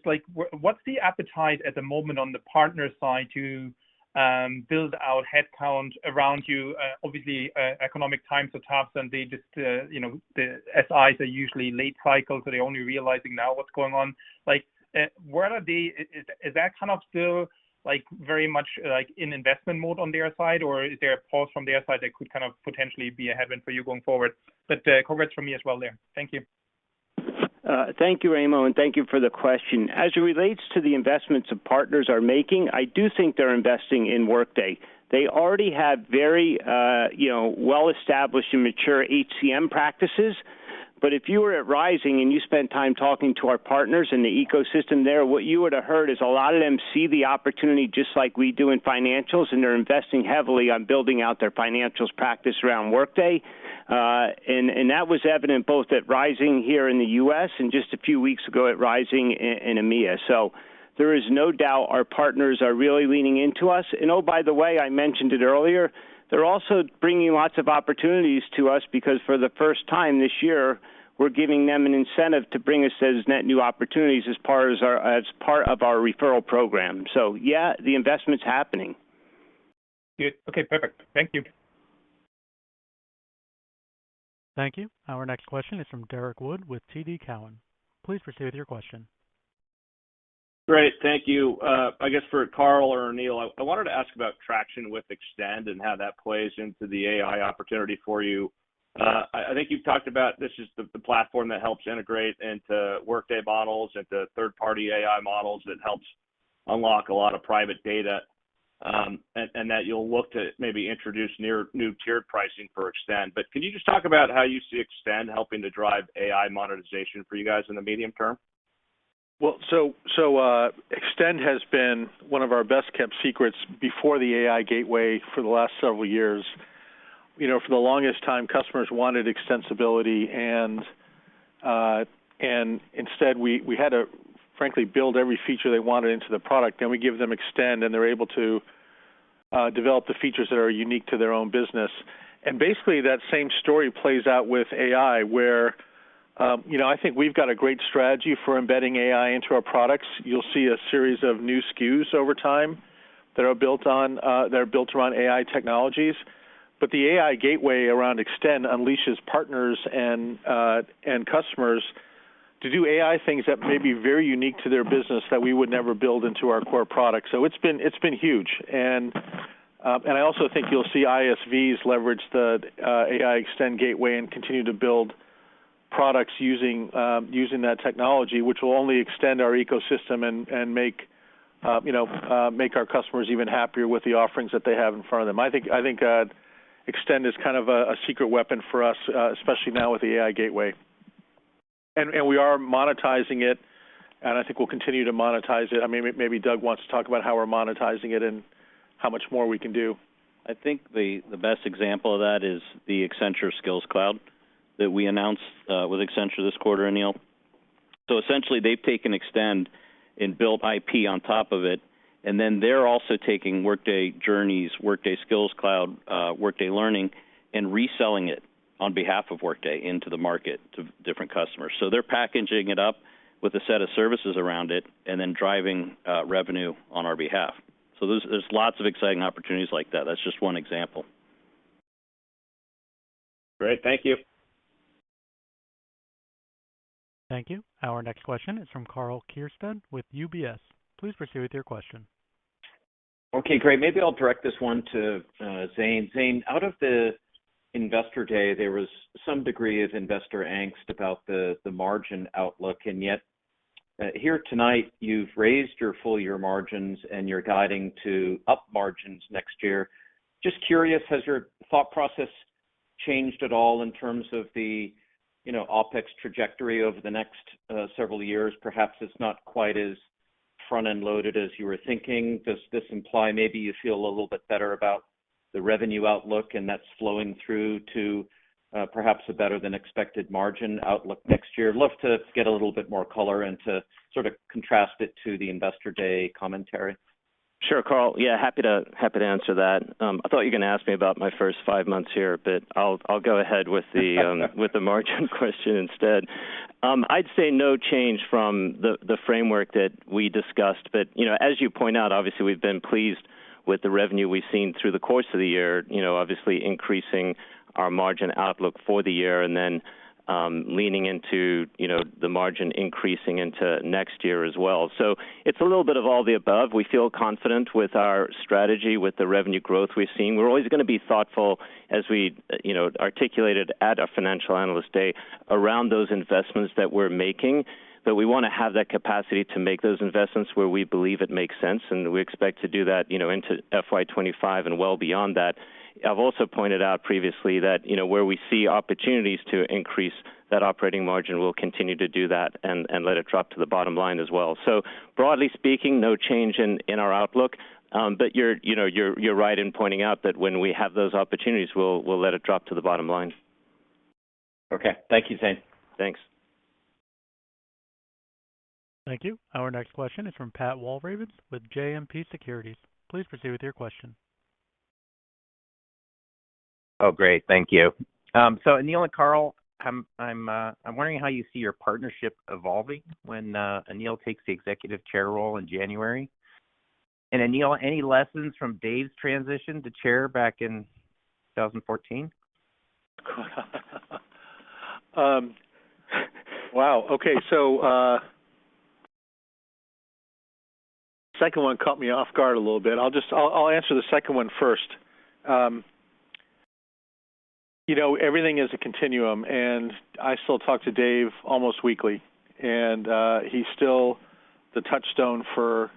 what's the appetite at the moment on the partner side to build out headcount around you? Obviously, economic times are tough, and they just, the SIs are usually late cycle, so they're only realizing now what's going on. Where are they? Is that kind of still very much in investment mode on their side, or is there a pause from their side that could kind of potentially be a headwind for you going forward? But congrats from me as well there. Thank you. Thank you, Raimo, and thank you for the question. As it relates to the investments that partners are making, I do think they're investing in Workday. They already have very, well-established and mature HCM practices. But if you were at Rising and you spent time talking to our partners in the ecosystem there, what you would have heard is a lot of them see the opportunity just like we do in financials, and they're investing heavily on building out their financials practice around Workday. And that was evident both at Rising here in the U.S. and just a few weeks ago at Rising in EMEA. So there is no doubt our partners are really leaning into us. And oh, by the way, I mentioned it earlier, they're also bringing lots of opportunities to us, because for the first time this year, we're giving them an incentive to bring us those net new opportunities as part of our referral program. So, yeah, the investment's happening. Good. Okay, perfect. Thank you. Thank you. Our next question is from Derek Wood with TD Cowen. Please proceed with your question. Great, thank you. I guess for Carl or Aneel, I wanted to ask about traction with Extend and how that plays into the AI opportunity for you. I think you've talked about this is the platform that helps integrate into Workday models, into third-party AI models that helps unlock a lot of private data, and that you'll look to maybe introduce new tiered pricing for Extend. But can you just talk about how you see Extend helping to drive AI monetization for you guys in the medium term? Well, so Extend has been one of our best-kept secrets before the AI Gateway for the last several years. You know, for the longest time, customers wanted extensibility, and instead we had to, frankly, build every feature they wanted into the product. Then we give them Extend, and they're able to develop the features that are unique to their own business. And basically, that same story plays out with AI, where I think we've got a great strategy for embedding AI into our products. You'll see a series of new SKUs over time that are built around AI technologies. But the AI Gateway around Extend unleashes partners and customers to do AI things that may be very unique to their business that we would never build into our core product. So it's been huge, and I also think you'll see ISVs leverage the AI Extend Gateway and continue to build products using that technology, which will only extend our ecosystem and make our customers even happier with the offerings that they have in front of them. I think Extend is kind of a secret weapon for us, especially now with the AI Gateway. And we are monetizing it, and I think we'll continue to monetize it. I mean, maybe Doug wants to talk about how we're monetizing it and how much more we can do. I think the best example of that is the Accenture Skills Cloud that we announced with Accenture this quarter, Anil. So essentially, they've taken Extend and built IP on top of it, and then they're also taking Workday Journeys, Workday Skills Cloud, Workday Learning, and reselling it on behalf of Workday into the market to different customers. So they're packaging it up with a set of services around it and then driving revenue on our behalf. So there's lots of exciting opportunities like that. That's just one example. Great. Thank you. Thank you. Our next question is from Karl Keirstead with UBS. Please proceed with your question. Okay, great. Maybe I'll direct this one to Zane. Zane, out of the Investor Day, there was some degree of investor angst about the margin outlook, and yet here tonight you've raised your full-year margins and you're guiding to up margins next year. Just curious, has your thought process changed at all in terms of the OpEx trajectory over the next several years? Perhaps it's not quite as front-end loaded as you were thinking. Does this imply maybe you feel a little bit better about the revenue outlook and that's flowing through to perhaps a better than expected margin outlook next year? I'd love to get a little bit more color and to sort of contrast it to the Investor Day commentary. Sure, Carl. Yeah, happy to answer that. I thought you were going to ask me about my first 5 months here, but I'll go ahead with the with the margin question instead. I'd say no change from the framework that we discussed, but as you point out, obviously we've been pleased with the revenue we've seen through the course of the year. Obviously increasing our margin outlook for the year, and then leaning into the margin increasing into next year as well. So it's a little bit of all the above. We feel confident with our strategy, with the revenue growth we've seen. We're always going to be thoughtful, as we articulated at our Financial Analyst Day, around those investments that we're making. But we want to have that capacity to make those investments where we believe it makes sense, and we expect to do that into FY25 and well beyond that. I've also pointed out previously that where we see opportunities to increase that operating margin, we'll continue to do that and let it drop to the bottom line as well. So broadly speaking, no change in our outlook. But you're right in pointing out that when we have those opportunities, we'll let it drop to the bottom line. Okay, thank you, Zane. Thanks. Thank you. Our next question is from Pat Walravens with JMP Securities. Please proceed with your question. Oh, great. Thank you. So Anil and Carl, I'm wondering how you see your partnership evolving when Anil takes the executive chair role in January. And Anil, any lessons from Dave's transition to chair back in 2014? Wow. Okay. So second one caught me off guard a little bit. I'll answer the second one first. Everything is a continuum, and I still talk to Dave almost weekly, and he's still the touchstone for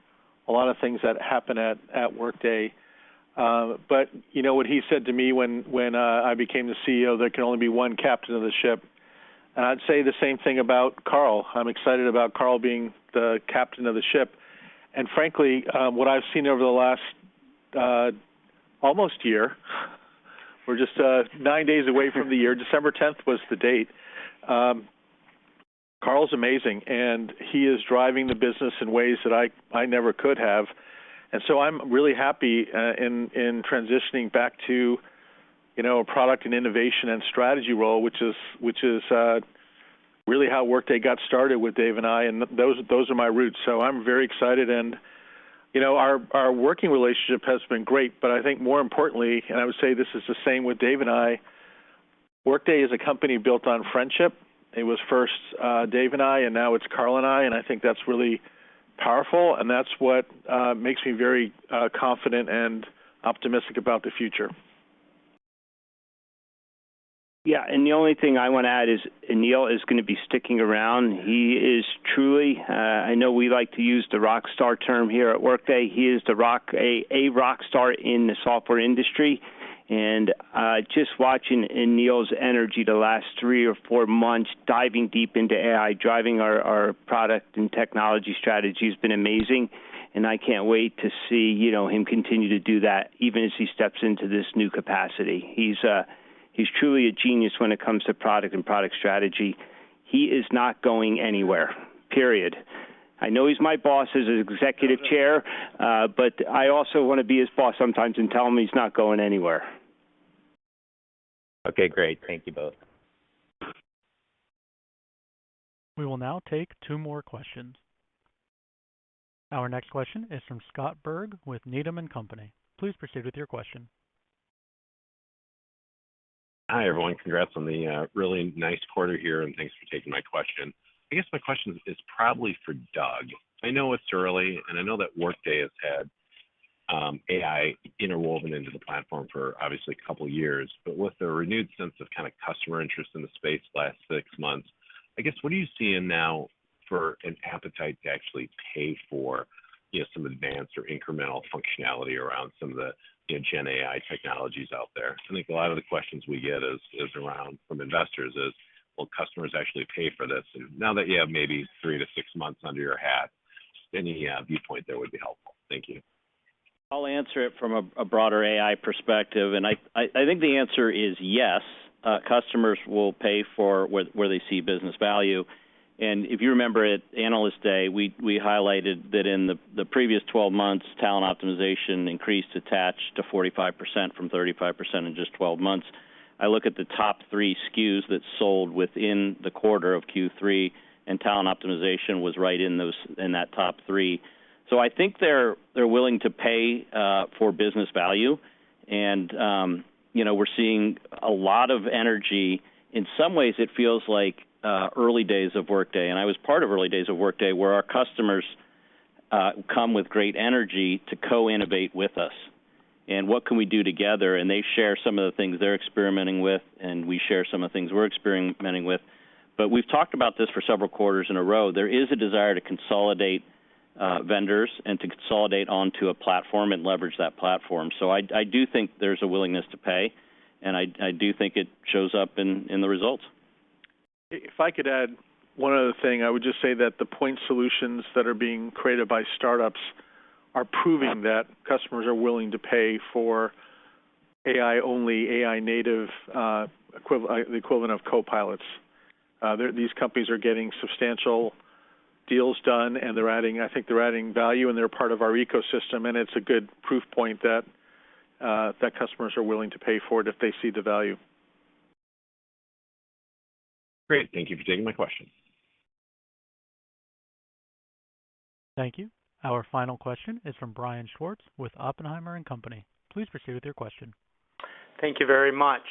a lot of things that happen at Workday. But you know what he said to me when I became the CEO, there can only be one captain of the ship. And I'd say the same thing about Carl. I'm excited about Carl being the captain of the ship. And frankly, what I've seen over the last almost year, we're just 9 days away from the year. December 10th was the date. Carl's amazing, and he is driving the business in ways that I never could have. And so I'm really happy in transitioning back to, you know, a product and innovation and strategy role, which is really how Workday got started with Dave and I, and those are my roots. So I'm very excited, and you know, our working relationship has been great. But I think more importantly, and I would say this is the same with Dave and I, Workday is a company built on friendship. It was first Dave and I, and now it's Carl and I, and I think that's really powerful, and that's what makes me very confident and optimistic about the future. Yeah, and the only thing I want to add is Anil is going to be sticking around. He is truly, I know we like to use the rock star term here at Workday. He is a rock star in the software industry. And just watching Anil's energy the last 3 or 4 months, diving deep into AI, driving our product and technology strategy has been amazing. And I can't wait to see, you know, him continue to do that even as he steps into this new capacity. He's truly a genius when it comes to product and product strategy. He is not going anywhere, period. I know he's my boss as an executive chair, but I also want to be his boss sometimes and tell him he's not going anywhere. Okay, great. Thank you both. We will now take 2 more questions. Our next question is from Scott Berg with Needham & Company. Please proceed with your question. Hi, everyone. Congrats on the really nice quarter here, and thanks for taking my question. I guess my question is probably for Doug. I know it's early, and I know that Workday has had AI interwoven into the platform for obviously a couple of years, but with a renewed sense of kind of customer interest in the space last 6 months, I guess what are you seeing now for an appetite to actually pay for, you know, some advanced or incremental functionality around some of the, you know, Gen AI technologies out there? I think a lot of the questions we get is around from investors is, will customers actually pay for this? And now that you have maybe 3 to 6 months under your hat, any viewpoint there would be helpful. Thank you. I'll answer it from a broader AI perspective, and I think the answer is yes. Customers will pay for where they see business value. And if you remember at Analyst Day, we highlighted that in the previous 12 months, talent optimization increased attached to 45% from 35% in just 12 months. I look at the top 3 SKUs that sold within the quarter of Q3, and talent optimization was right in that top 3. So I think they're willing to pay for business value, and you know, we're seeing a lot of energy. In some ways, it feels like early days of Workday, and I was part of early days of Workday, where our customers come with great energy to co-innovate with us. And what can we do together? And they share some of the things they're experimenting with, and we share some of the things we're experimenting with. But we've talked about this for several quarters in a row. There is a desire to consolidate vendors and to consolidate onto a platform and leverage that platform. So I do think there's a willingness to pay, and I do think it shows up in the results. If I could add one other thing, I would just say that the point solutions that are being created by startups are proving that customers are willing to pay for AI-only, AI-native the equivalent of co-pilots. These companies are getting substantial deals done, and I think they're adding value, and they're part of our ecosystem, and it's a good proof point that that customers are willing to pay for it if they see the value. Great. Thank you for taking my question. Thank you. Our final question is from Brian Schwartz with Oppenheimer & Company. Please proceed with your question. Thank you very much.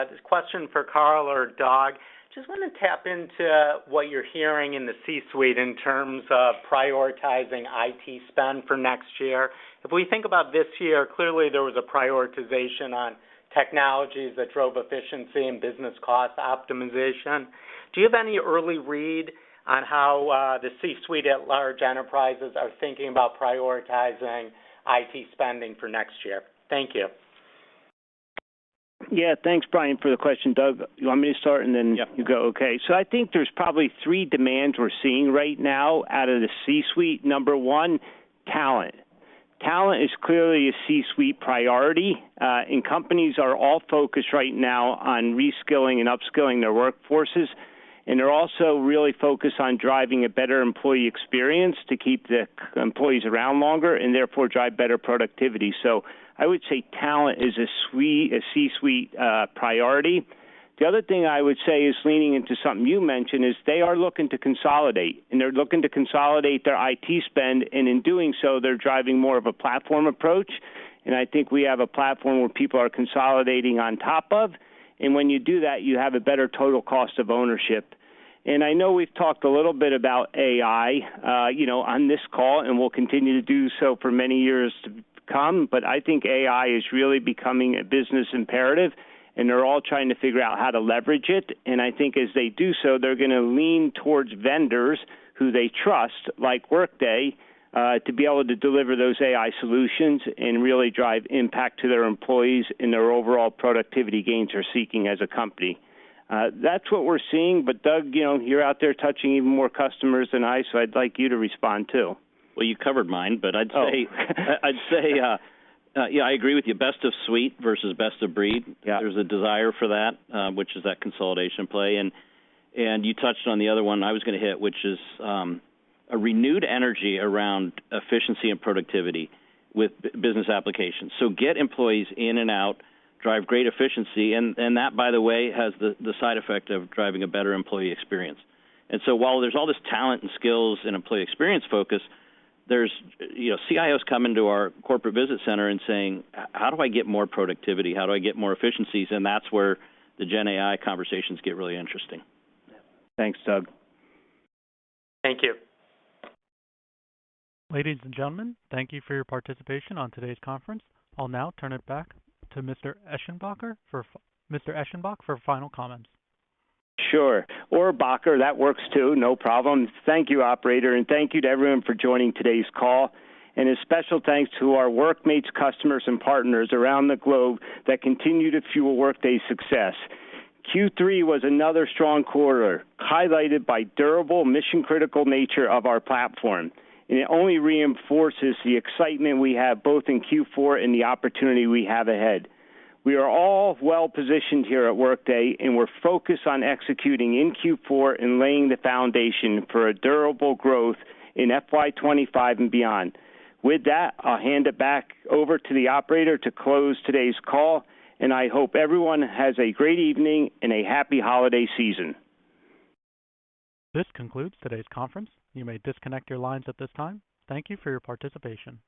This question for Carl or Doug. Just want to tap into what you're hearing in the C-suite in terms of prioritizing IT spend for next year. If we think about this year, clearly there was a prioritization on technologies that drove efficiency and business cost optimization. Do you have any early read on how the C-suite at large enterprises are thinking about prioritizing IT spending for next year. Thank you. Yeah, thanks, Brian, for the question. Doug, you want me to start and then you go? Okay. So I think there's probably three demands we're seeing right now out of the C-suite. Number one, talent. Talent is clearly a C-suite priority, and companies are all focused right now on reskilling and upskilling their workforces, and they're also really focused on driving a better employee experience to keep the employees around longer and therefore drive better productivity. So I would say talent is a C-suite priority. The other thing I would say is leaning into something you mentioned is they are looking to consolidate, and they're looking to consolidate their IT spend, and in doing so, they're driving more of a platform approach. And I think we have a platform where people are consolidating on top of, and when you do that, you have a better total cost of ownership. And I know we've talked a little bit about AI, on this call, and we'll continue to do so for many years to come, but I think AI is really becoming a business imperative, and they're all trying to figure out how to leverage it. And I think as they do so, they're going to lean towards vendors who they trust, like Workday, to be able to deliver those AI solutions and really drive impact to their employees and their overall productivity gains they're seeking as a company. That's what we're seeing. But, Doug, you're out there touching even more customers than I, so I'd like you to respond, too. Well, you covered mine, but I'd say, I agree with you. Best of suite versus best of breed. Yeah. There's a desire for that, which is that consolidation play. And you touched on the other one I was going to hit, which is a renewed energy around efficiency and productivity with business applications. So get employees in and out, drive great efficiency, and that, by the way, has the side effect of driving a better employee experience. And so while there's all this talent and skills and employee experience focus, there's, CIOs come into our corporate visit center and saying, how do I get more productivity? How do I get more efficiencies? And that's where the Gen AI conversations get really interesting. Thanks, Doug. Thank you. Ladies and gentlemen, thank you for your participation on today's conference. I'll now turn it back to Mr. Eschenbach for final comments. Sure. Or Bacher, that works too, no problem. Thank you, operator, and thank you to everyone for joining today's call. And a special thanks to our workmates, customers, and partners around the globe that continue to fuel Workday's success. Q3 was another strong quarter, highlighted by durable, mission-critical nature of our platform. And it only reinforces the excitement we have both in Q4 and the opportunity we have ahead. We are all well-positioned here at Workday, and we're focused on executing in Q4 and laying the foundation for a durable growth in FY25 and beyond. With that, I'll hand it back over to the operator to close today's call, and I hope everyone has a great evening and a happy holiday season. This concludes today's conference. You may disconnect your lines at this time. Thank you for your participation.